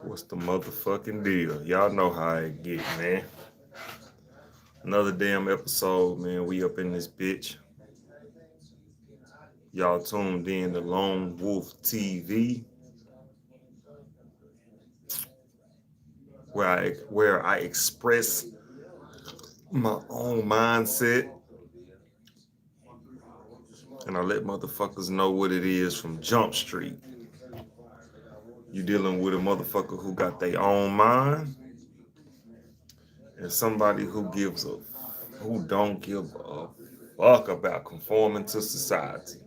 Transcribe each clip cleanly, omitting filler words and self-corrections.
What's the motherfucking deal? Y'all know how it get, man. Another damn episode, man. We up in this bitch. Y'all tuned in to Lone Wolf TV, where I express my own mindset and I let motherfuckers know what it is from Jump Street. You dealing with a motherfucker who got their own mind and somebody who don't give a fuck about conforming to society.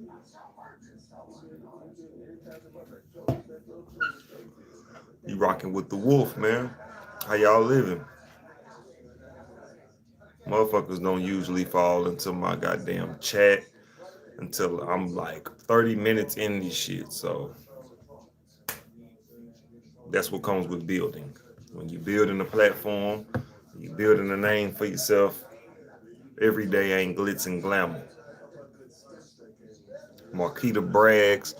You rocking with the wolf, man. How y'all living? Motherfuckers don't usually fall into my goddamn chat until I'm like 30 minutes in this shit. So that's what comes with building. When you're building a platform, you're building a name for yourself. Every day ain't glitz and glamour. Marquita brags,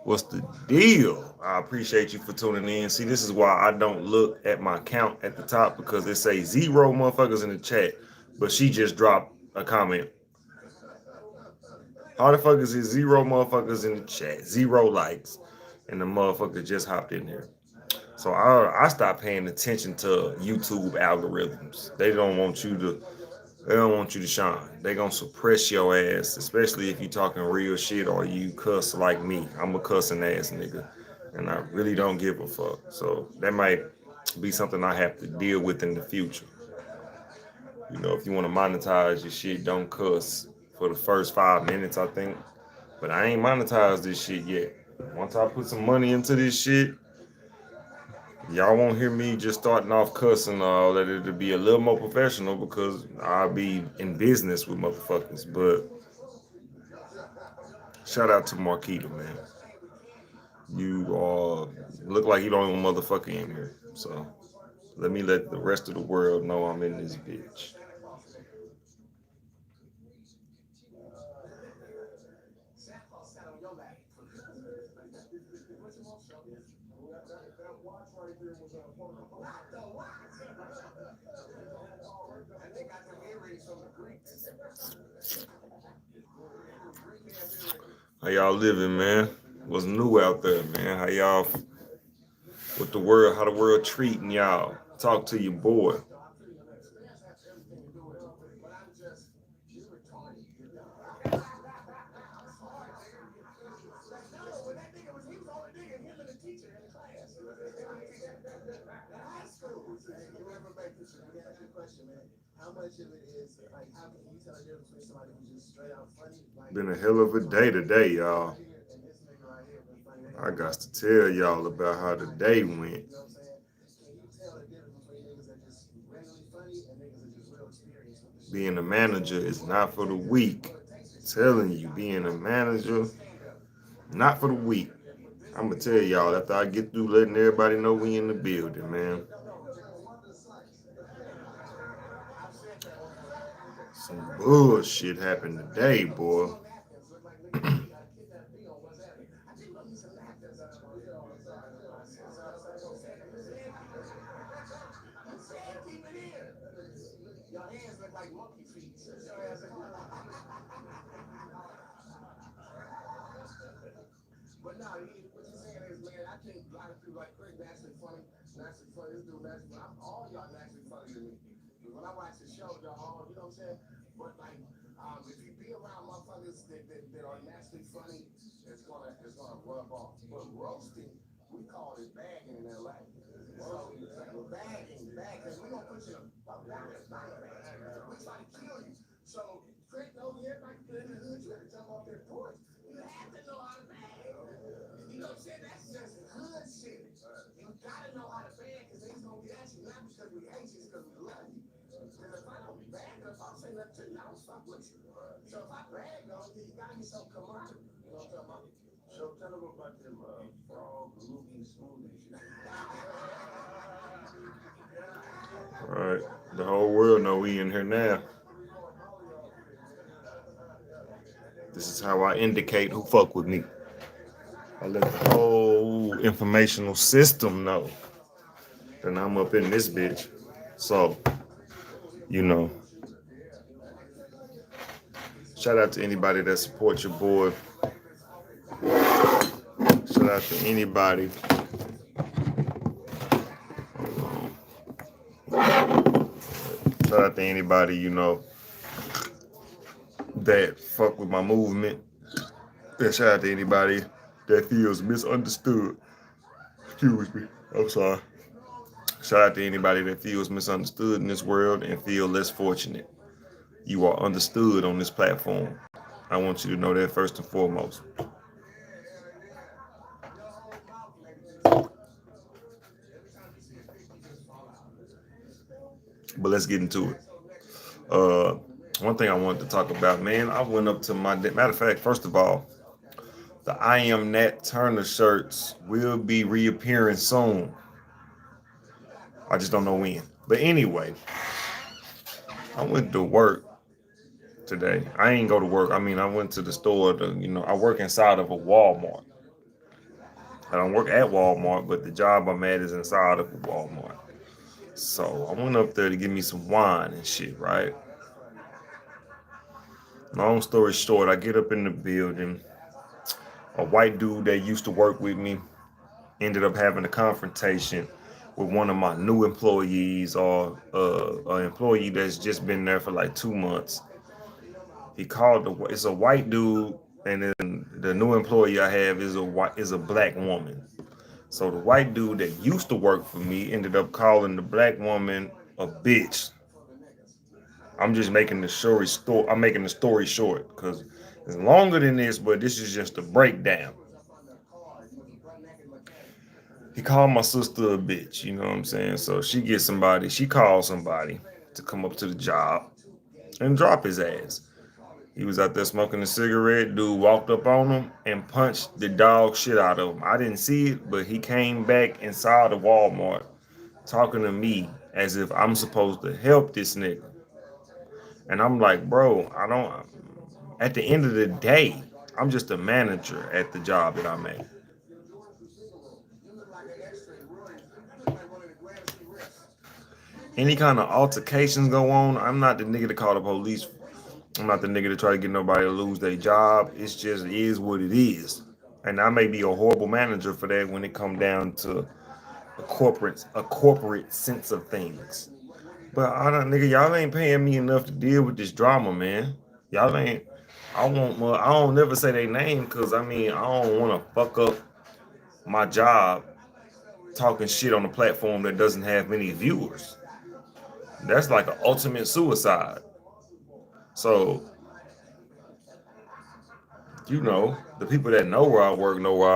what's the deal? I appreciate you for tuning in. See, this is why I don't look at my count at the top because it say 0 motherfuckers in the chat, but she just dropped a comment. How the fuck is it 0 motherfuckers in the chat, 0 likes, and the motherfucker just hopped in here? So I stopped paying attention to YouTube algorithms. They don't want you to shine. They gonna suppress your ass, especially if you talking real shit or you cuss like me. I'm a cussing ass nigga, and I really don't give a fuck. So that might be something I have to deal with in the future. You know, if you want to monetize your shit, don't cuss for the first 5 minutes, I think. But I ain't monetized this shit yet. Once I put some money into this shit, y'all won't hear me just starting off cussing all that. It'll be a little more professional because I'll be in business with motherfuckers. But shout out to Marquita, man. You look like you don't even motherfucker in here. So let me let the rest of the world know I'm in this bitch. How y'all living, man? What's new out there, man? How the world treating y'all? Talk to your boy. Been a hell of a day today, y'all. I got to tell y'all about how the day went. Being a manager is not for the weak. I'm telling you, being a manager, not for the weak. I'm gonna tell y'all after I get through letting everybody know we in the building, man. Some bullshit happened today, boy. All right, the whole world know we in here now. This is how I indicate who fuck with me. I let the whole informational system know that I'm up in this bitch. So, you know, shout out to anybody that supports your boy. Shout out to anybody. Shout out to anybody, that fuck with my movement. And shout out to anybody that feels misunderstood. Excuse me. I'm sorry. Shout out to anybody that feels misunderstood in this world and feel less fortunate. You are understood on this platform. I want you to know that first and foremost. But let's get into it. Uh, One thing I wanted to talk about, man, I went up to matter of fact, first of all, the I Am Nat Turner shirts will be reappearing soon. I just don't know when. But anyway, I went to work today. I ain't go to work. I mean, I went to the store I work inside of a Walmart. I don't work at Walmart, but the job I'm at is inside of a Walmart. So I went up there to get me some wine and shit, right? Long story short, I get up in the building. A white dude that used to work with me ended up having a confrontation with one of my new employees, or an employee that's just been there for like 2 months. He called it's a white dude, and then the new employee I have is a black woman. So the white dude that used to work for me ended up calling the black woman a bitch. I'm just making the story I'm making the story short because it's longer than this, but this is just a breakdown. He called my sister a bitch, you know what I'm saying? So she calls somebody to come up to the job and drop his ass. He was out there smoking a cigarette. Dude walked up on him and punched the dog shit out of him. I didn't see it, but he came back inside the Walmart talking to me as if I'm supposed to help this nigga. And I'm like, bro, I don't. At the end of the day, I'm just a manager at the job that I'm at. Any kind of altercations go on, I'm not the nigga to call the police. I'm not the nigga to try to get nobody to lose their job. It's just is what it is. And I may be a horrible manager for that when it come down to a corporate sense of things. But y'all ain't paying me enough to deal with this drama, man. Y'all ain't. I don't never say their name because I mean I don't want to fuck up my job talking shit on a platform that doesn't have many viewers. That's like an ultimate suicide. So the people that know where I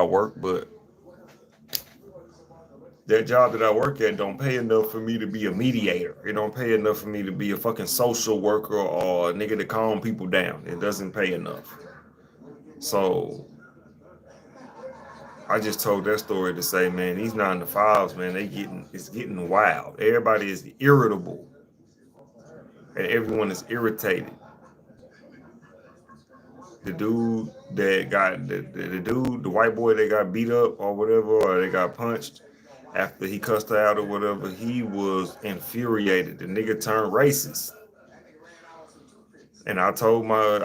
work, but that job that I work at don't pay enough for me to be a mediator. It don't pay enough for me to be a fucking social worker or a nigga to calm people down. It doesn't pay enough. So I just told that story to say, man, these 9 to 5s, man, it's getting wild. Everybody is irritable, and everyone is irritated. The dude that got the white boy that got beat up or whatever, or they got punched after he cussed her out or whatever, he was infuriated. The nigga turned racist. And I told my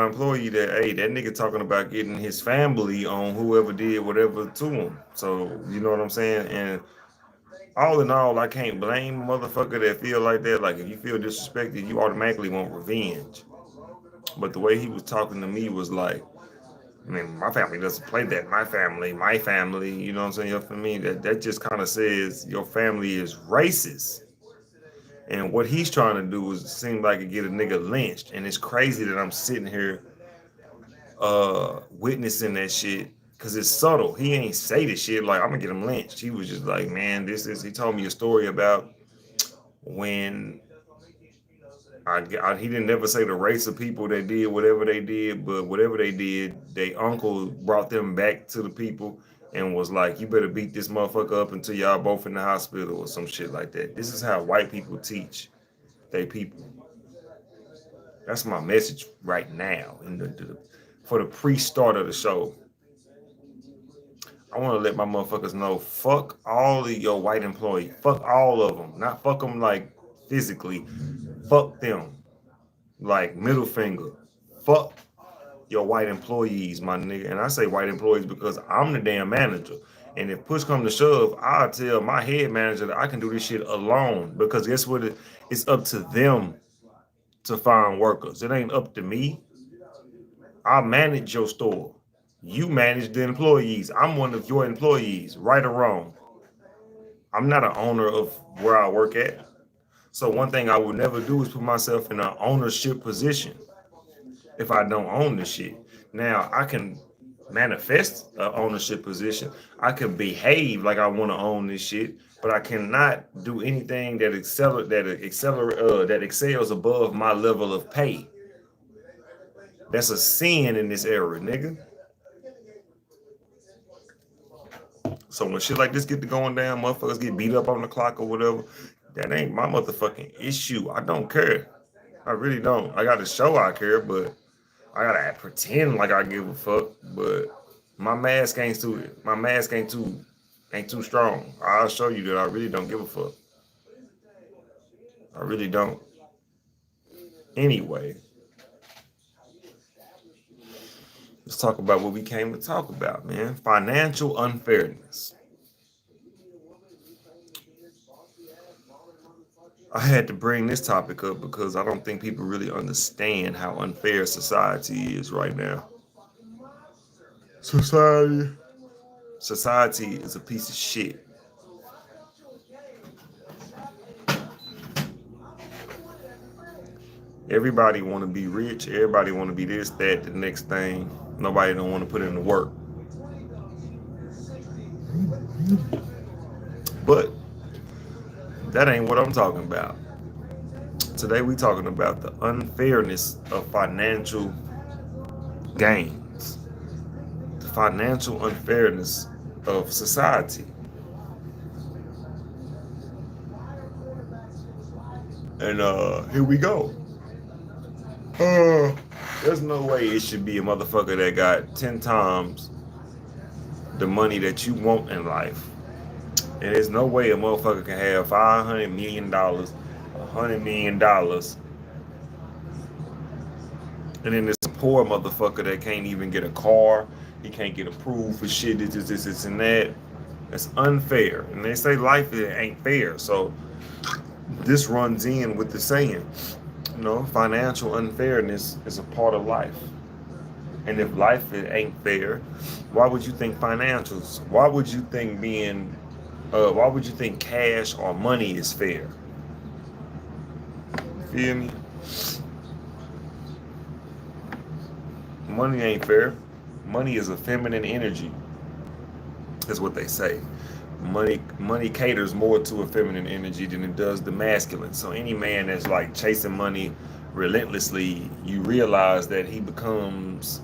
employee that, hey, that nigga talking about getting his family on whoever did whatever to him. So you know what I'm saying? And all in all, I can't blame a motherfucker that feel like that. Like if you feel disrespected, you automatically want revenge. But the way he was talking to me was like, I mean, my family doesn't play that. My family, you know what I'm saying? For me, that just kind of says your family is racist. And what he's trying to do is seem like it get a nigga lynched. And it's crazy that I'm sitting here witnessing that shit because it's subtle. He ain't say the shit like I'm gonna get him lynched. He was just like, man, he told me a story about when he didn't never say the race of people that did whatever they did, but whatever they did, they uncle brought them back to the people and was like, you better beat this motherfucker up until y'all both in the hospital or some shit like that. This is how white people teach they people. That's my message right now. And for the pre-start of the show, I want to let my motherfuckers know, fuck all of your white employees. Fuck all of them. Not fuck them like physically. Fuck them. Like middle finger. Fuck your white employees, my nigga. And I say white employees because I'm the damn manager. And if push come to shove, I'll tell my head manager that I can do this shit alone. Because guess what? It's up to them to find workers. It ain't up to me. I manage your store. You manage the employees. I'm one of your employees, right or wrong. I'm not an owner of where I work at. So one thing I would never do is put myself in an ownership position if I don't own the shit. Now I can manifest an ownership position. I can behave like I want to own this shit, but I cannot do anything that excels above my level of pay. That's a sin in this era, nigga. So when shit like this get to going down, motherfuckers get beat up on the clock or whatever, that ain't my motherfucking issue. I don't care. I really don't. I got to show I care, but I gotta pretend like I give a fuck. But my mask ain't too strong. I'll show you that I really don't give a fuck. I really don't. Anyway, let's talk about what we came to talk about, man. Financial unfairness. I had to bring this topic up because I don't think people really understand how unfair society is right now. Society is a piece of shit. Everybody want to be rich. Everybody want to be this, that, the next thing. Nobody don't want to put in the work. But that ain't what I'm talking about. Today we talking about the unfairness of financial gains. The financial unfairness of society. And here we go. There's no way it should be a motherfucker that got 10 times the money that you want in life. And there's no way a motherfucker can have $500 million, $100 million, and then there's a poor motherfucker that can't even get a car. He can't get approved for shit, this, and that. That's unfair. And they say life ain't fair. So this runs in with the saying, financial unfairness is a part of life. And if life ain't fair, why would you think financials? Why would you think cash or money is fair? Feel me? Money ain't fair. Money is a feminine energy. That's what they say. Money caters more to a feminine energy than it does the masculine. So any man that's like chasing money relentlessly, you realize that he becomes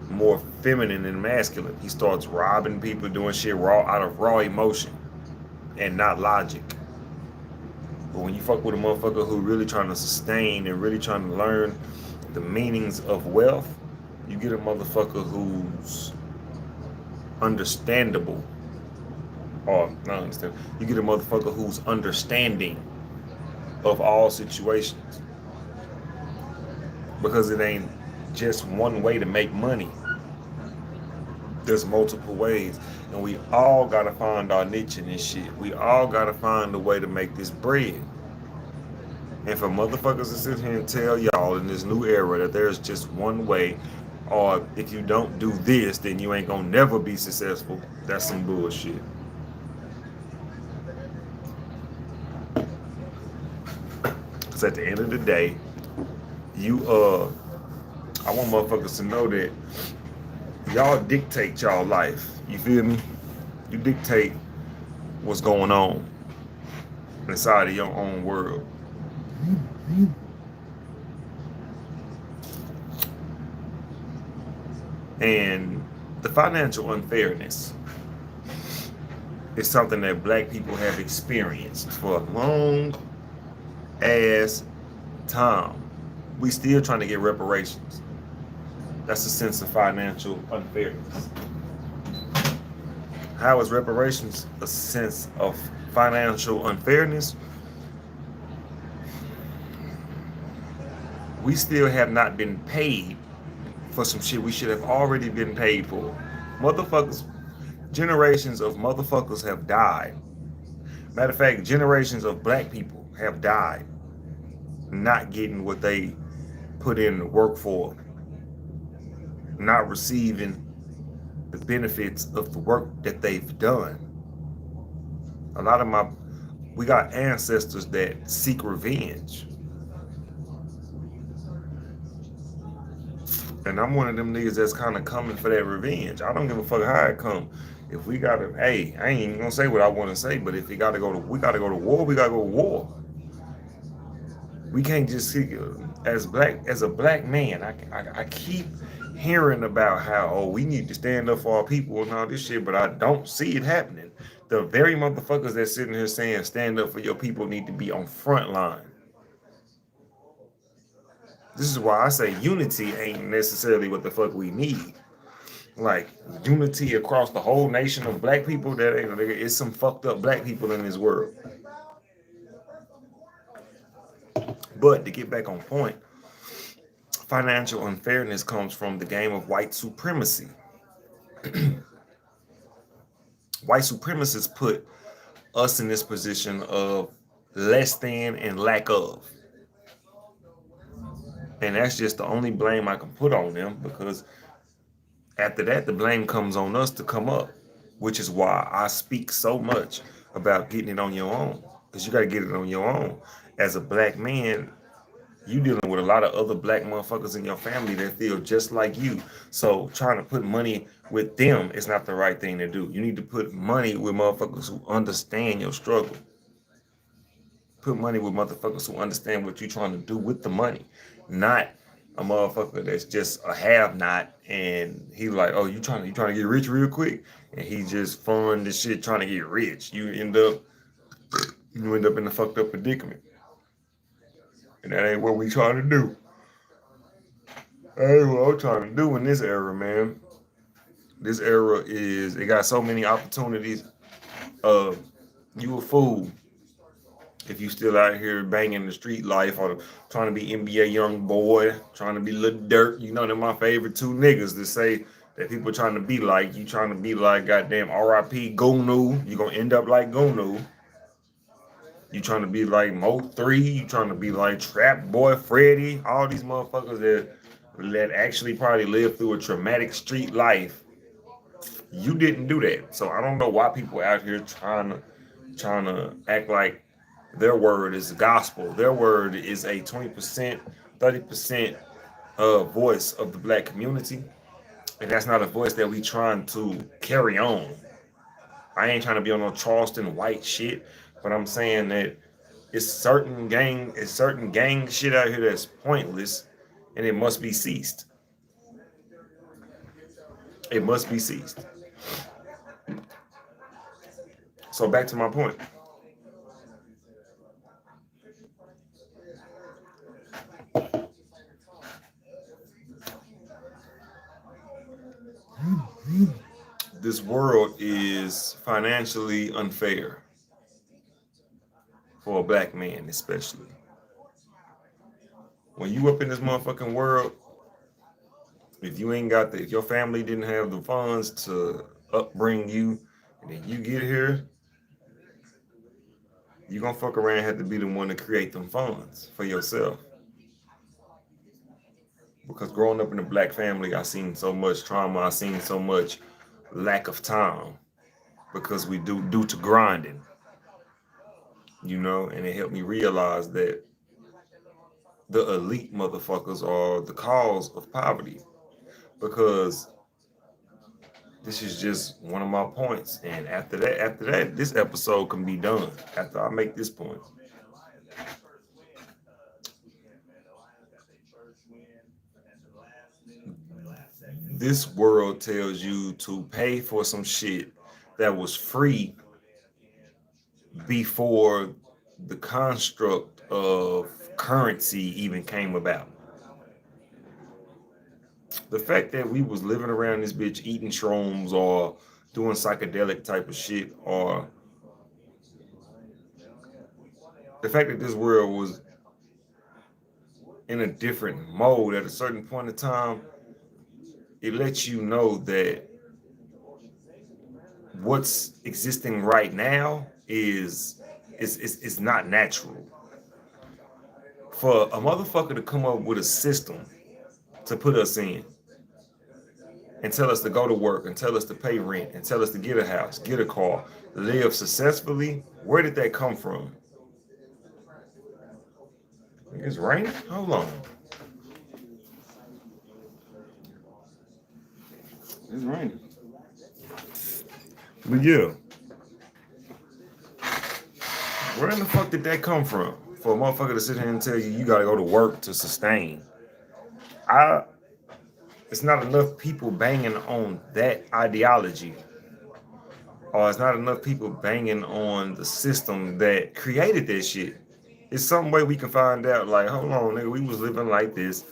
more feminine than masculine. He starts robbing people, doing shit out of raw emotion and not logic. But when you fuck with a motherfucker who really trying to sustain and really trying to learn the meanings of wealth, you get a motherfucker who's understandable. Or not understand. You get a motherfucker who's understanding of all situations. Because it ain't just one way to make money. There's multiple ways. And we all gotta find our niche in this shit. We all gotta find a way to make this bread. And for motherfuckers to sit here and tell y'all in this new era that there's just one way, or if you don't do this, then you ain't gonna never be successful, that's some bullshit. Because at the end of the day, I want motherfuckers to know that y'all dictate y'all life. You feel me? You dictate what's going on inside of your own world. And the financial unfairness is something that black people have experienced for a long ass time. We still trying to get reparations. That's a sense of financial unfairness. How is reparations a sense of financial unfairness? We still have not been paid for some shit we should have already been paid for. Motherfuckers, generations of motherfuckers have died. Matter of fact, generations of black people have died not getting what they put in the work for, not receiving the benefits of the work that they've done. A lot of we got ancestors that seek revenge. And I'm one of them niggas that's kind of coming for that revenge. I don't give a fuck how it come. If we gotta, hey, I ain't even gonna say what I want to say, but if we gotta go to, we gotta go to war. We gotta go to war. We can't just see as a black man. I keep hearing about how we need to stand up for our people and all this shit, but I don't see it happening. The very motherfuckers that's sitting here saying stand up for your people need to be on front line. This is why I say unity ain't necessarily what the fuck we need. Like unity across the whole nation of black people, that ain't, it's some fucked up black people in this world. But to get back on point, financial unfairness comes from the game of white supremacy. White supremacists put us in this position of less than and lack of. And that's just the only blame I can put on them, because after that, the blame comes on us to come up, which is why I speak so much about getting it on your own, because you got to get it on your own. As a black man, you dealing with a lot of other black motherfuckers in your family that feel just like you. So trying to put money with them is not the right thing to do. You need to put money with motherfuckers who understand your struggle. Put money with motherfuckers who understand what you're trying to do with the money, not a motherfucker that's just a have-not and he like, oh, you trying to get rich real quick, and he just fund this shit trying to get rich. You end up in a fucked up predicament, and that ain't what we trying to do. That ain't what I'm trying to do in this era, man. This era is, it got so many opportunities. Uh, you a fool if you still out here banging the street life or trying to be NBA young boy, trying to be Lil Dirt. You know, they're my favorite two niggas to say that people trying to be like. You trying to be like goddamn R.I.P. Gunu. You gonna end up like Gunu. You trying to be like Mo 3. You trying to be like Trap Boy Freddy. All these motherfuckers that actually probably lived through a traumatic street life. You didn't do that. So I don't know why people out here trying to act like their word is gospel. Their word is a 20%, 30% voice of the black community. And that's not a voice that we trying to carry on. I ain't trying to be on no Charleston White shit, but I'm saying that it's certain gang shit out here that's pointless, and it must be ceased. It must be ceased. So back to my point. This world is financially unfair for a black man, especially. When you up in this motherfucking world, if your family didn't have the funds to upbring you, and then you get here, you gonna fuck around and have to be the one to create them funds for yourself. Because growing up in a black family, I seen so much trauma, I seen so much lack of time because we do due to grinding, and it helped me realize that the elite motherfuckers are the cause of poverty. Because this is just one of my points. And after that, this episode can be done. After I make this point. This world tells you to pay for some shit that was free before the construct of currency even came about. The fact that we was living around this bitch eating shrooms or doing psychedelic type of shit, or the fact that this world was in a different mode at a certain point in time, it lets you know that what's existing right now is not natural. For a motherfucker to come up with a system to put us in and tell us to go to work and tell us to pay rent and tell us to get a house, get a car, live successfully, where did that come from? It's raining? Hold on. It's raining. But yeah, where in the fuck did that come from? For a motherfucker to sit here and tell you you gotta go to work to sustain. I It's not enough people banging on that ideology, or it's not enough people banging on the system that created that shit. It's some way we can find out, like, hold on, nigga, we was living like this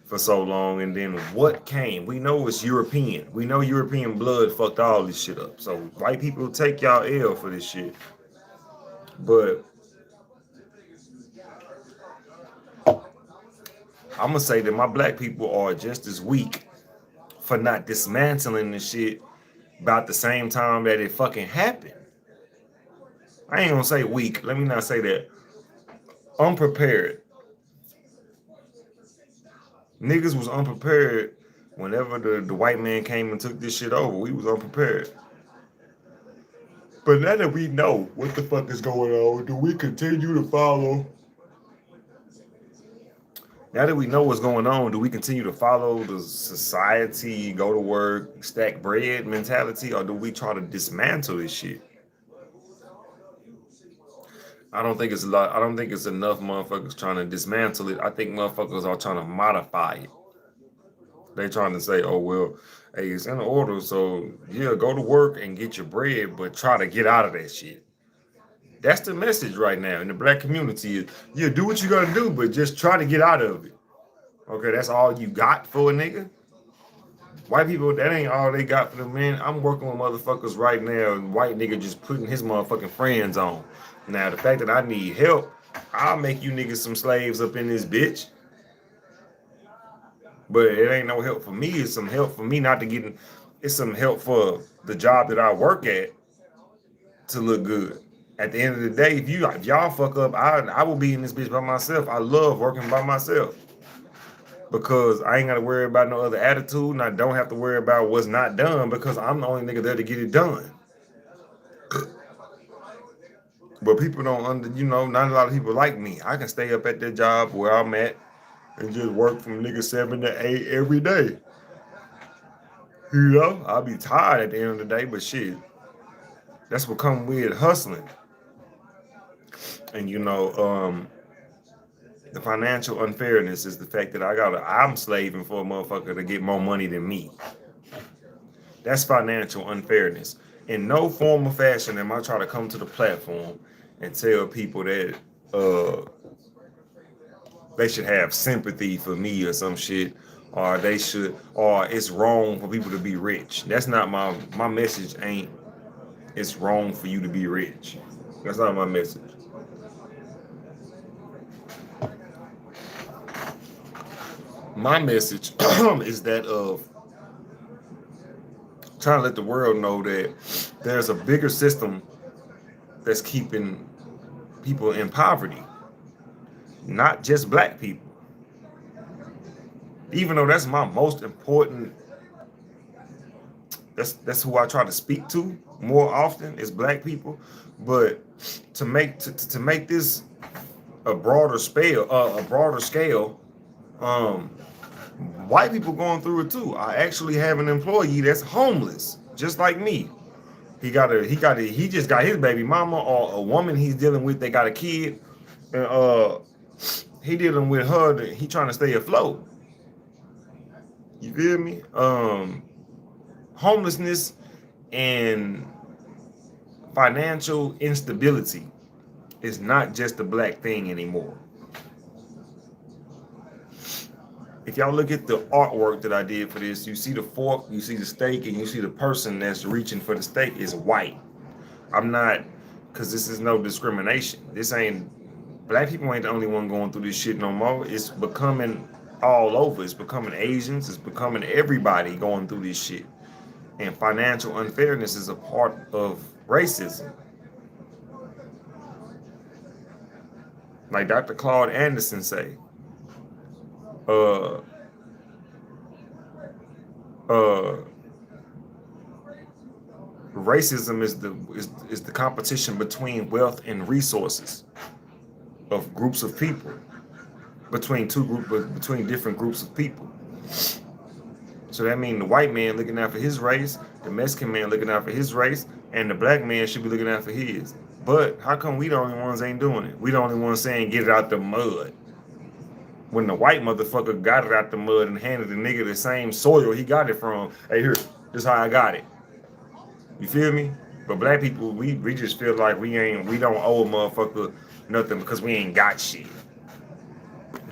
for so long, and then what came? We know it's European. We know European blood fucked all this shit up. So white people take y'all L for this shit. But I'm gonna say that my black people are just as weak for not dismantling this shit about the same time that it fucking happened. I ain't gonna say weak. Let me not say that. Unprepared. Niggas was unprepared whenever the white man came and took this shit over. We was unprepared. But now that we know what the fuck is going on, do we continue to follow? Now that we know what's going on, do we continue to follow the society, go to work, stack bread mentality, or do we try to dismantle this shit? I don't think it's a lot. I don't think it's enough motherfuckers trying to dismantle it. I think motherfuckers are trying to modify it. They trying to say, oh well, hey, it's in order, so yeah, go to work and get your bread, but try to get out of that shit. That's the message right now in the black community is, yeah, do what you gotta do, but just try to get out of it. Okay, that's all you got for a nigga? White people, that ain't all they got for them, man. I'm working with motherfuckers right now, and white nigga just putting his motherfucking friends on. Now, the fact that I need help, I'll make you niggas some slaves up in this bitch. But it ain't no help for me. It's some help for me not to get in. It's some help for the job that I work at to look good. At the end of the day, if y'all fuck up, I will be in this bitch by myself. I love working by myself because I ain't got to worry about no other attitude, and I don't have to worry about what's not done because I'm the only nigga there to get it done. But people don't not a lot of people like me. I can stay up at that job where I'm at and just work from nigga 7 to 8 every day. You know, I'll be tired at the end of the day, but shit, that's what come with hustling. And the financial unfairness is the fact that I'm slaving for a motherfucker to get more money than me. That's financial unfairness. In no form or fashion am I trying to come to the platform and tell people that they should have sympathy for me or some shit, or or it's wrong for people to be rich. That's not my message. Ain't it's wrong for you to be rich. That's not my message. My message is that of trying to let the world know that there's a bigger system that's keeping people in poverty, not just black people. Even though that's my most important, that's who I try to speak to more often is black people. But to make this a broader scale, um, white people going through it too. I actually have an employee that's homeless, just like me. He just got his baby mama or a woman he's dealing with. They got a kid, and he dealing with her. He trying to stay afloat. You feel me? Homelessness and financial instability is not just a black thing anymore. if y'all look at the artwork that I did for this, you see the fork, you see the steak, and you see the person that's reaching for the steak is white. I'm not, because this is no discrimination. This ain't, black people ain't the only one going through this shit no more. It's becoming all over. It's becoming Asians. It's becoming everybody going through this shit. And financial unfairness is a part of racism. Like Dr. Claude Anderson say, uh, uh, racism is the competition between wealth and resources of groups of people, between different groups of people. So that means the white man looking out for his race, the Mexican man looking out for his race, and the black man should be looking out for his. But how come we the only ones ain't doing it? We the only ones saying get it out the mud. When the white motherfucker got it out the mud and handed the nigga the same soil he got it from, hey, here, this is how I got it. You feel me? But black people, we just feel like we don't owe a motherfucker nothing because we ain't got shit.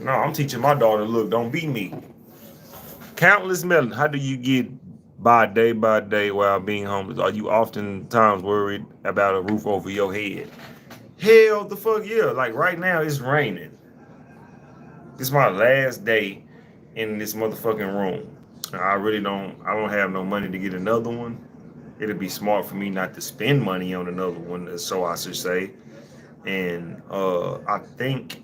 No, I'm teaching my daughter, look, don't be me. Countless melons. How do you get by day while being homeless? Are you oftentimes worried about a roof over your head? Hell the fuck yeah. Like right now it's raining. This is my last day in this motherfucking room. I don't have no money to get another one. It'd be smart for me not to spend money on another one, so I should say. And I think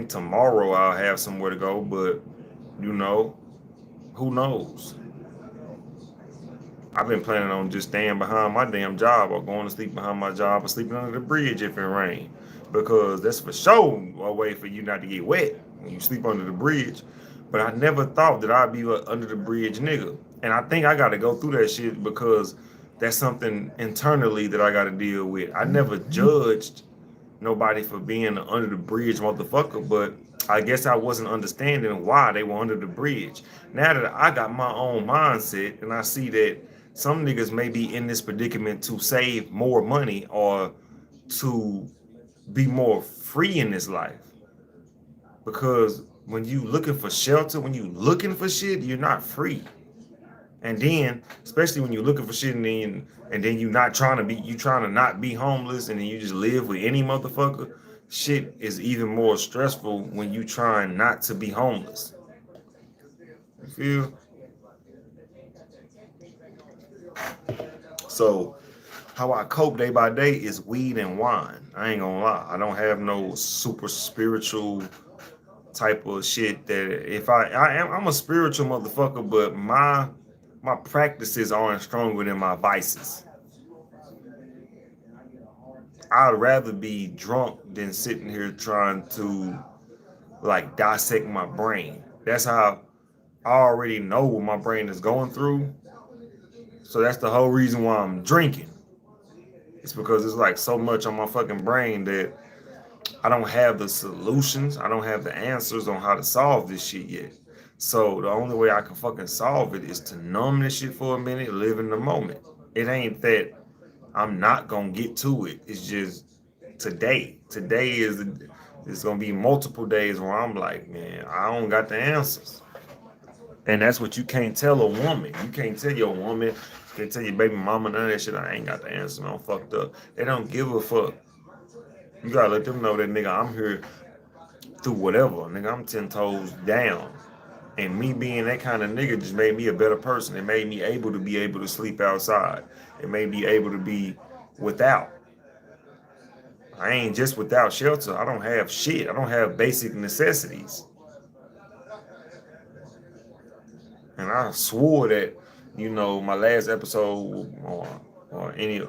tomorrow I'll have somewhere to go, but you know, who knows? I've been planning on just staying behind my damn job or going to sleep behind my job or sleeping under the bridge if it rains. Because that's for sure a way for you not to get wet when you sleep under the bridge. But I never thought that I'd be a under the bridge nigga. And I think I got to go through that shit because that's something internally that I got to deal with. I never judged nobody for being an under the bridge motherfucker, but I guess I wasn't understanding why they were under the bridge. Now that I got my own mindset and I see that some niggas may be in this predicament to save more money or to be more free in this life. Because when you looking for shelter, when you looking for shit, you're not free. And then, especially when you're looking for shit and then you trying to not be homeless and then you just live with any motherfucker, shit is even more stressful when you trying not to be homeless. You feel? So how I cope day by day is weed and wine. I ain't gonna lie. I don't have no super spiritual type of shit that if I'm a spiritual motherfucker, but my practices aren't stronger than my vices. I'd rather be drunk than sitting here trying to like dissect my brain. That's how I already know what my brain is going through. So that's the whole reason why I'm drinking. It's because it's like so much on my fucking brain that I don't have the solutions. I don't have the answers on how to solve this shit yet. So the only way I can fucking solve it is to numb this shit for a minute, live in the moment. It ain't that I'm not gonna get to it. It's just today. Today is it's gonna be multiple days where I'm like, man, I don't got the answers. And that's what you can't tell a woman. You can't tell your woman, you can't tell your baby mama none of that shit. I ain't got the answer. I'm fucked up. They don't give a fuck. You gotta let them know that nigga, I'm here through whatever. Nigga, I'm 10 toes down. And me being that kind of nigga just made me a better person. It made me able to sleep outside. It made me able to be without. I ain't just without shelter. I don't have shit. I don't have basic necessities. And I swore that, my last episode or any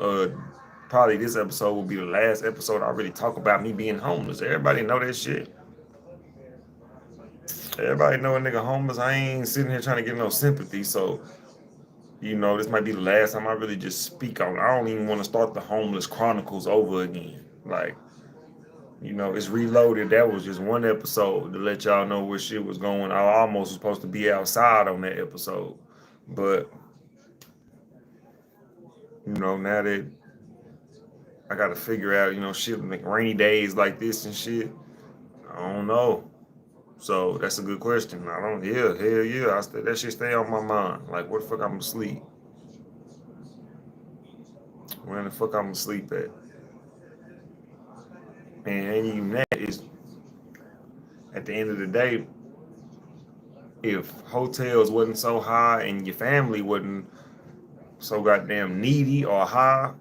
probably this episode will be the last episode I really talk about me being homeless. Everybody know that shit. Everybody know a nigga homeless. I ain't sitting here trying to get no sympathy. So, this might be the last time I really just speak on it. I don't even want to start the homeless chronicles over again. Like, it's reloaded. That was just one episode to let y'all know where shit was going. I almost was supposed to be outside on that episode. But, now that I got to figure out, shit, like rainy days like this and shit, I don't know. So that's a good question. I don't. Yeah, hell yeah. That shit stay on my mind. Like, where the fuck I'm asleep? Where the fuck I'm asleep at? And ain't even that is at the end of the day, if hotels wasn't so high and your family wasn't so goddamn needy or high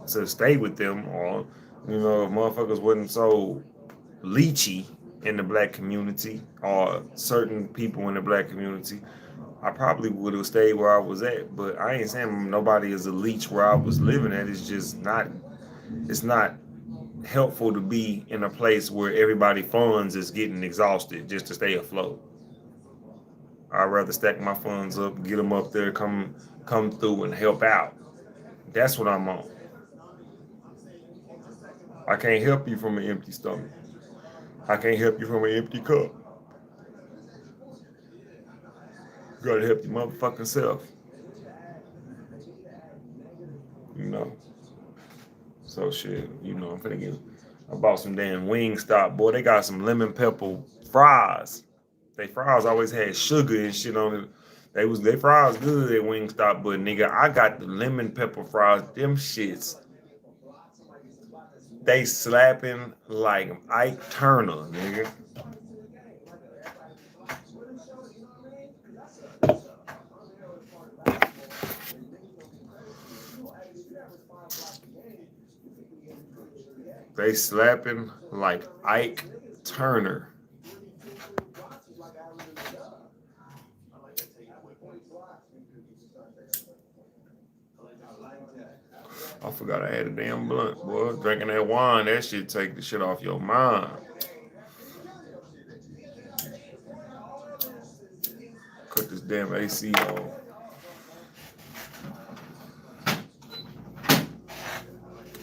to stay with them, or if motherfuckers wasn't so leechy in the black community or certain people in the black community, I probably would have stayed where I was at. But I ain't saying nobody is a leech where I was living at. It's just not. It's not helpful to be in a place where everybody funds is getting exhausted just to stay afloat. I'd rather stack my funds up, get them up there, come through and help out. That's what I'm on. I can't help you from an empty stomach. I can't help you from an empty cup. You gotta help your motherfucking self. You know. So shit, I'm finna get. I bought some damn Wingstop, boy. They got some lemon pepper fries. They fries always had sugar and shit on it. They fries good at Wingstop, but nigga, I got the lemon pepper fries. Them shits, they slapping like Ike Turner, nigga. They slapping like Ike Turner. I forgot I had a damn blunt, boy. Drinking that wine, that shit take the shit off your mind. Cut this damn AC on.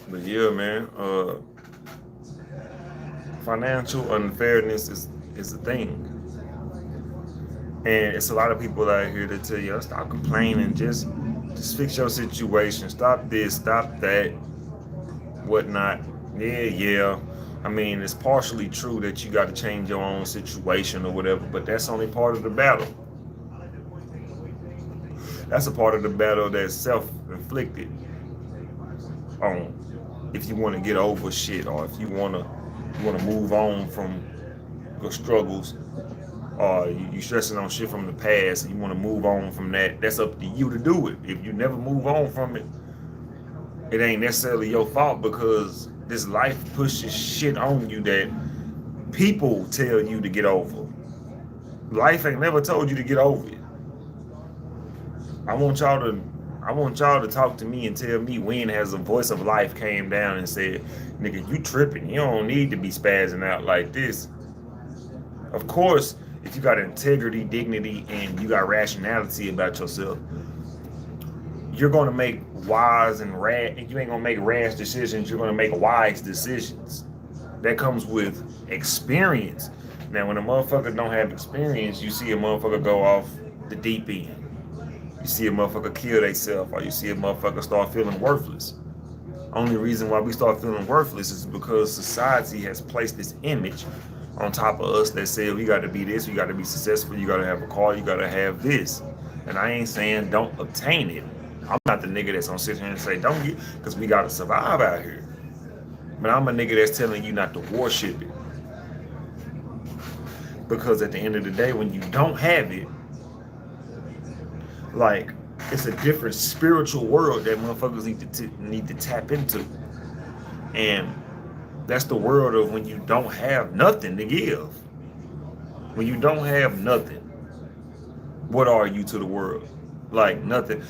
But yeah, man, financial unfairness is a thing. And it's a lot of people out here that tell you, stop complaining, just fix your situation, stop this, stop that, whatnot. Yeah. I mean, it's partially true that you got to change your own situation or whatever, but that's only part of the battle. That's a part of the battle that's self-inflicted on. If you want to get over shit, or if you want to move on from your struggles, or you stressing on shit from the past and you want to move on from that, that's up to you to do it. If you never move on from it, it ain't necessarily your fault, because this life pushes shit on you that people tell you to get over. Life ain't never told you to get over it. I want y'all to talk to me and tell me when has a voice of life came down and said, nigga, you tripping. You don't need to be spazzing out like this. Of course, if you got integrity, dignity, and you got rationality about yourself, you're gonna make wise and you ain't gonna make rash decisions, you're gonna make wise decisions. That comes with experience. Now, when a motherfucker don't have experience, you see a motherfucker go off the deep end. You see a motherfucker kill themselves, or you see a motherfucker start feeling worthless. Only reason why we start feeling worthless is because society has placed this image on top of us that said we got to be this, we got to be successful, you got to have a car, you got to have this. And I ain't saying don't obtain it. I'm not the nigga that's gonna sit here and say don't get, because we got to survive out here. But I'm a nigga that's telling you not to worship it. Because at the end of the day, when you don't have it, like, it's a different spiritual world that motherfuckers need to tap into. And that's the world of when you don't have nothing to give. When you don't have nothing, what are you to the world? Like, nothing.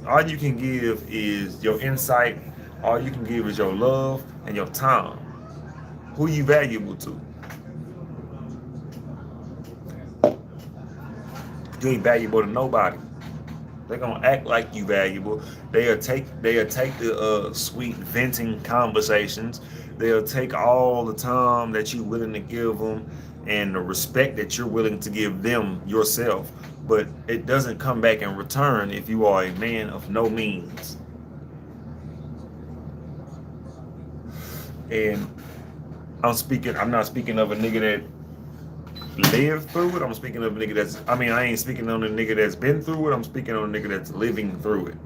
All you can give is your insight. All you can give is your love and your time. Who you valuable to? You ain't valuable to nobody. They're gonna act like you valuable. They'll take the sweet venting conversations. They'll take all the time that you're willing to give them and the respect that you're willing to give them yourself. But it doesn't come back in return if you are a man of no means. And I'm not speaking of a nigga that live through it. I'm speaking of a nigga that's, I mean, I ain't speaking on a nigga that's been through it. I'm speaking on a nigga that's living through it.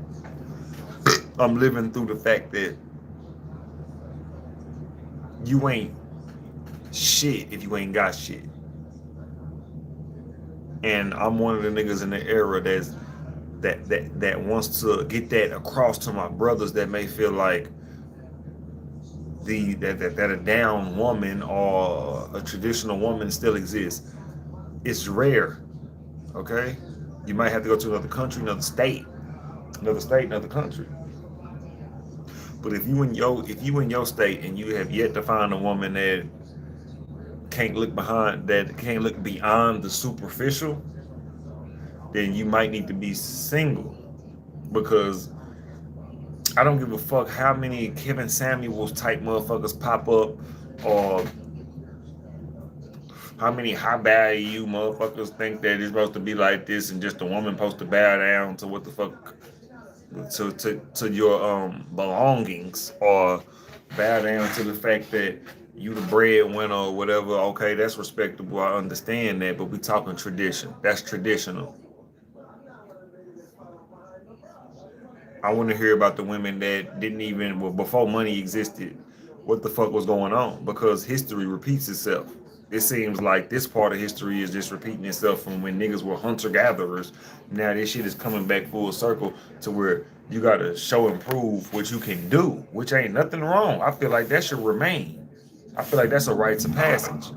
I'm living through the fact that you ain't shit if you ain't got shit. And I'm one of the niggas in the era that wants to get that across to my brothers that may feel like that a down woman or a traditional woman still exists. It's rare, okay? You might have to go to another country, another state, another country. But if you in your state and you have yet to find a woman that can't look beyond the superficial, then you might need to be single because I don't give a fuck how many Kevin Samuels type motherfuckers pop up or how many high value motherfuckers think that it's supposed to be like this and just a woman supposed to bow down to what the fuck to your belongings or bow down to the fact that you the breadwinner or whatever. Okay, that's respectable. I understand that, but we talking tradition. That's traditional. I want to hear about the women that didn't even, well, before money existed, what the fuck was going on? Because history repeats itself. It seems like this part of history is just repeating itself from when niggas were hunter gatherers. Now this shit is coming back full circle to where you gotta show and prove what you can do, which ain't nothing wrong. I feel like that should remain. I feel like that's a rites of passage.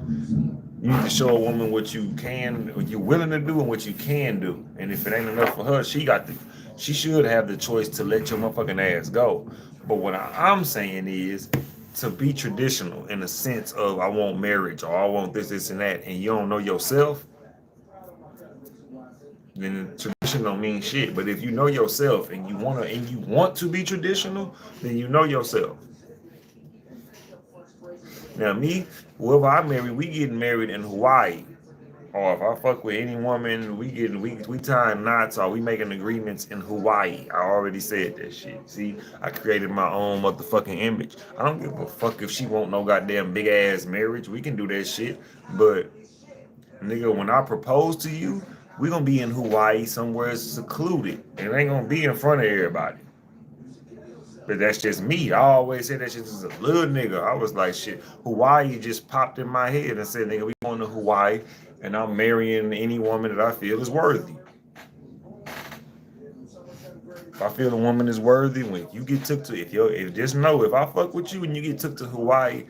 You need to show a woman what you can, what you're willing to do, and what you can do. And if it ain't enough for her, she should have the choice to let your motherfucking ass go. But what I'm saying is to be traditional in the sense of I want marriage or I want this, and that, and you don't know yourself, then tradition don't mean shit. But if you know yourself and you want to be traditional, then you know yourself. Now me, whoever I marry, we getting married in Hawaii. Or if I fuck with any woman, we tying knots or we making agreements in Hawaii. I already said that shit. See, I created my own motherfucking image. I don't give a fuck if she want no goddamn big ass marriage. We can do that shit. But nigga, when I propose to you, we gonna be in Hawaii somewhere secluded. It ain't gonna be in front of everybody. But that's just me. I always say that shit is a little nigga. I was like, shit, Hawaii just popped in my head and said, nigga, we going to Hawaii and I'm marrying any woman that I feel is worthy. If I feel a woman is worthy, when you get took to, if just know, if I fuck with you and you get took to Hawaii,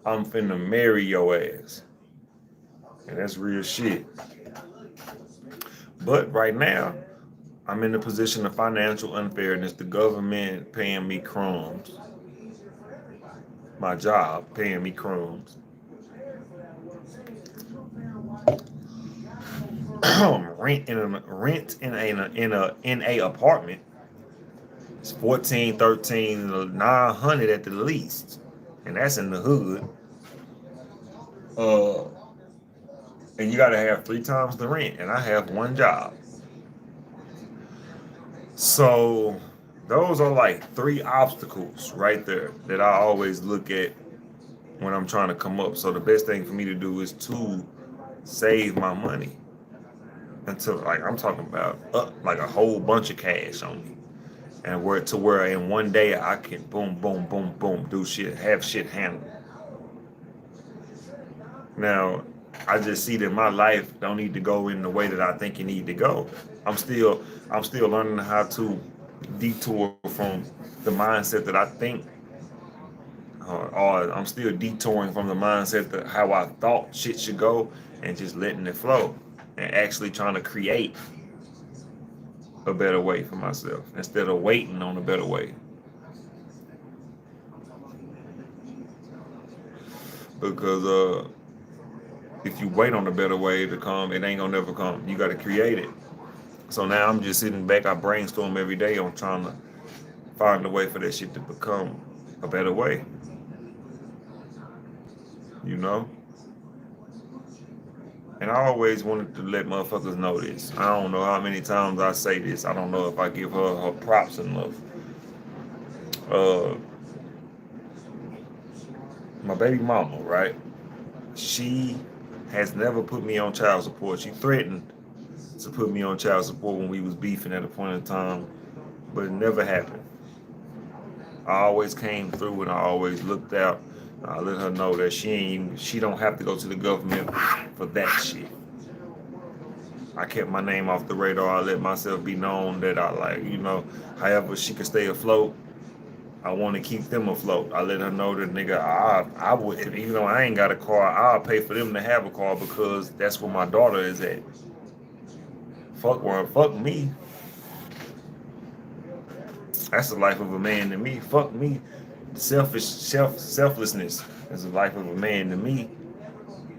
I'm finna marry your ass. And that's real shit. But right now, I'm in a position of financial unfairness. The government paying me crumbs. My job paying me crumbs. rent in a apartment. It's 14, 13, 900 at the least, and that's in the hood. Uh, and you gotta have three times the rent, and I have one job. So those are like three obstacles right there that I always look at when I'm trying to come up. So the best thing for me to do is to save my money until like I'm talking about like a whole bunch of cash on me. And where in one day I can boom, boom, boom, boom, do shit, have shit handled. Now, I just see that my life don't need to go in the way that I think it need to go. I'm still learning how to detour from the mindset that I think, or I'm still detouring from the mindset that how I thought shit should go, and just letting it flow, and actually trying to create a better way for myself instead of waiting on a better way. Because if you wait on a better way to come, it ain't gonna never come. You gotta create it. So now I'm just sitting back. I brainstorm every day on trying to find a way for that shit to become a better way. You know? And I always wanted to let motherfuckers know this. I don't know how many times I say this. I don't know if I give her props enough. Uh, my baby mama, right? She has never put me on child support. She threatened to put me on child support when we was beefing at a point in time, but it never happened. I always came through and I always looked out. I let her know that she don't have to go to the government for that shit. I kept my name off the radar. I let myself be known that I like, however she could stay afloat. I want to keep them afloat. I let her know that nigga, I would, even though I ain't got a car, I'll pay for them to have a car because that's where my daughter is at. Fuck me. That's the life of a man to me. Fuck me. Selflessness is the life of a man to me.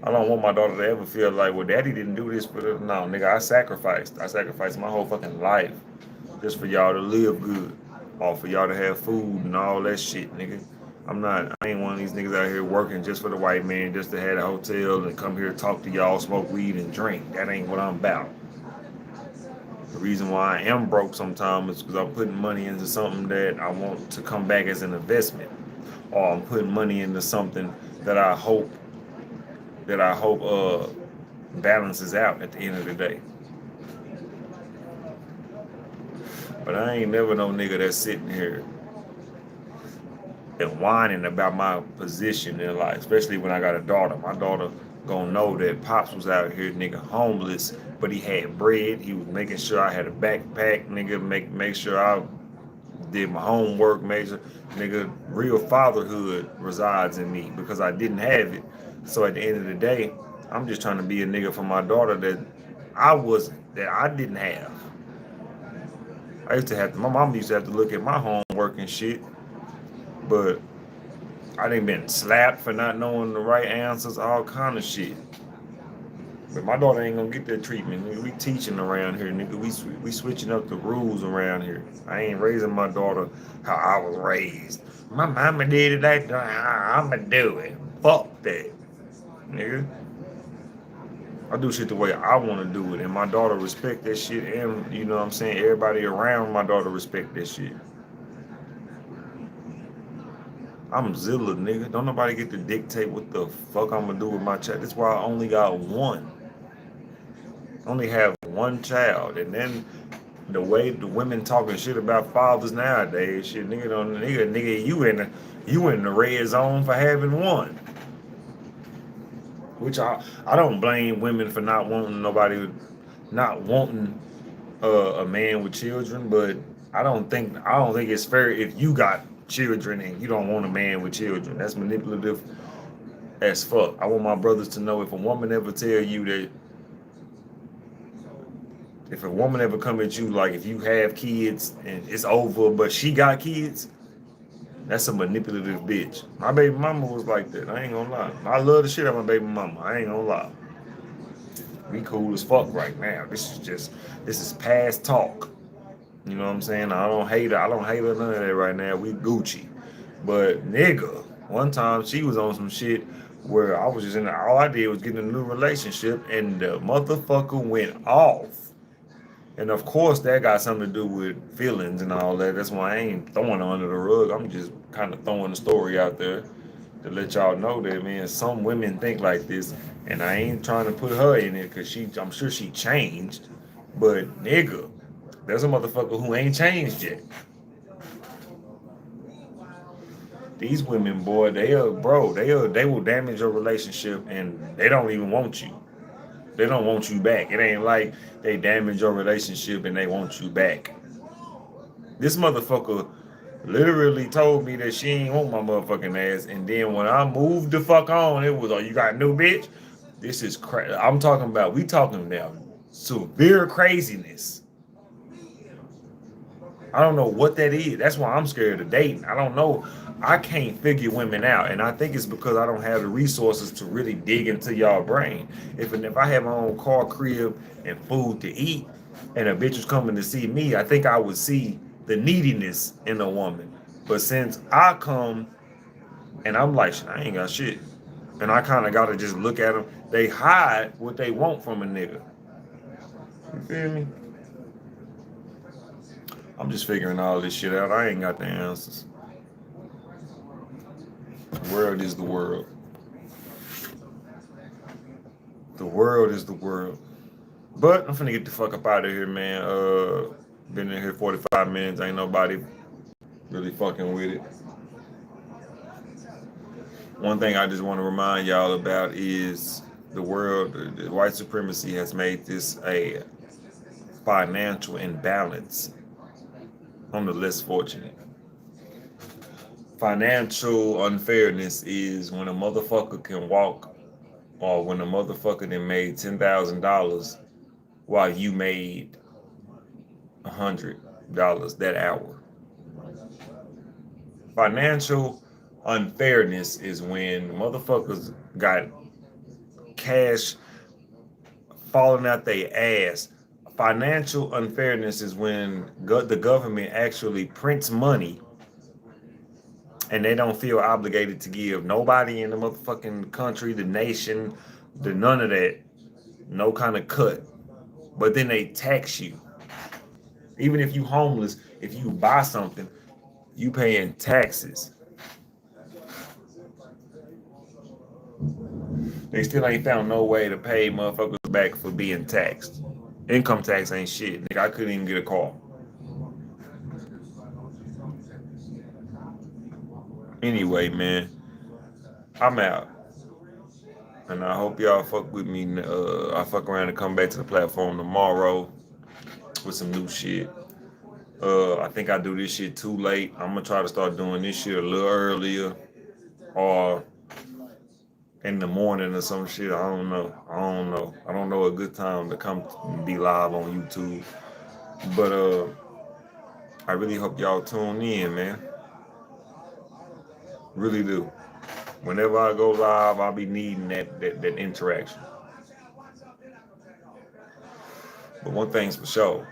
I don't want my daughter to ever feel like, well, daddy didn't do this for the. No, nigga, I sacrificed. I sacrificed my whole fucking life just for y'all to live good, or for y'all to have food and all that shit, nigga. I ain't one of these niggas out here working just for the white man, just to have a hotel and come here to talk to y'all, smoke weed and drink. That ain't what I'm about. The reason why I am broke sometimes is because I'm putting money into something that I want to come back as an investment, or I'm putting money into something that I hope balances out at the end of the day. But I ain't never no nigga that's sitting here and whining about my position in life, especially when I got a daughter. My daughter gonna know that Pops was out here, nigga, homeless, but he had bread. He was making sure I had a backpack, nigga, make sure I did my homework, made sure, nigga, real fatherhood resides in me because I didn't have it. So at the end of the day, I'm just trying to be a nigga for my daughter that I didn't have. My mom used to have to look at my homework and shit, but I done been slapped for not knowing the right answers, all kind of shit. But my daughter ain't gonna get that treatment. Nigga, we teaching around here, nigga. We switching up the rules around here. I ain't raising my daughter how I was raised. My mama did it like that. I'ma do it. Fuck that, nigga. I do shit the way I want to do it, and my daughter respect that shit. And you know what I'm saying, everybody around my daughter respect that shit. I'm Zilla, nigga. Don't nobody get to dictate what the fuck I'm gonna do with my child. That's why I only got one. Only have one child, and then the way the women talking shit about fathers nowadays, shit, nigga, you in the red zone for having one. Which I don't blame women for not wanting a man with children, but I don't think it's fair if you got children and you don't want a man with children. That's manipulative as fuck. I want my brothers to know, if a woman ever tell you that, if a woman ever come at you like if you have kids and it's over, but she got kids, that's a manipulative bitch. My baby mama was like that. I ain't gonna lie. I love the shit out of my baby mama. I ain't gonna lie. We cool as fuck right now. This is past talk. You know what I'm saying? I don't hate her. I don't hate her none of that right now. We Gucci. But nigga, one time she was on some shit where I was just all I did was get in a new relationship and the motherfucker went off. And of course that got something to do with feelings and all that. That's why I ain't throwing her under the rug. I'm just kind of throwing the story out there to let y'all know that, man, some women think like this. And I ain't trying to put her in it because I'm sure she changed. But nigga, there's a motherfucker who ain't changed yet. These women, boy, they will damage your relationship and they don't even want you. They don't want you back. It ain't like they damage your relationship and they want you back. This motherfucker literally told me that she ain't want my motherfucking ass, and then when I moved the fuck on, it was, oh, you got a new bitch? This is crazy. We talking about severe craziness. I don't know what that is. That's why I'm scared of dating. I don't know. I can't figure women out, and I think it's because I don't have the resources to really dig into y'all brain. If I had my own car, crib, and food to eat, and a bitch was coming to see me, I think I would see the neediness in a woman. But since I come and I'm like, shit, I ain't got shit, and I kind of got to just look at them, they hide what they want from a nigga. You feel me? I'm just figuring all this shit out. I ain't got the answers. The world is the world. The world is the world. But I'm finna get the fuck up out of here, man. Been in here 45 minutes. Ain't nobody really fucking with it. One thing I just want to remind y'all about is the world, the white supremacy has made this a financial imbalance on the less fortunate. Financial unfairness is when a motherfucker can walk, or when a motherfucker then made $10,000 while you made $100 that hour. Financial unfairness is when motherfuckers got cash falling out their ass. Financial unfairness is when the government actually prints money and they don't feel obligated to give nobody in the motherfucking country, the nation, the none of that, no kind of cut. But then they tax you. Even if you homeless, if you buy something, you paying taxes. They still ain't found no way to pay motherfuckers back for being taxed. Income tax ain't shit. Nigga, I couldn't even get a car. Anyway, man, I'm out. And I hope y'all fuck with me. I fuck around and come back to the platform tomorrow with some new shit. I think I do this shit too late. I'm gonna try to start doing this shit a little earlier, or in the morning or some shit. I don't know. I don't know a good time to come be live on YouTube. But I really hope y'all tune in, man. Really do. Whenever I go live, I'll be needing that interaction. But one thing's for sure,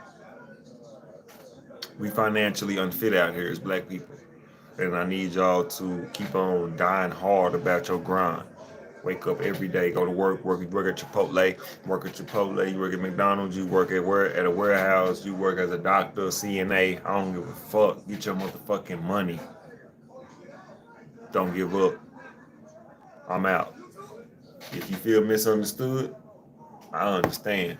we financially unfit out here as black people. And I need y'all to keep on dying hard about your grind. Wake up every day, go to work, work at Chipotle, you work at McDonald's, you work at a warehouse, you work as a doctor, CNA. I don't give a fuck. Get your motherfucking money. Don't give up. I'm out. If you feel misunderstood, I understand.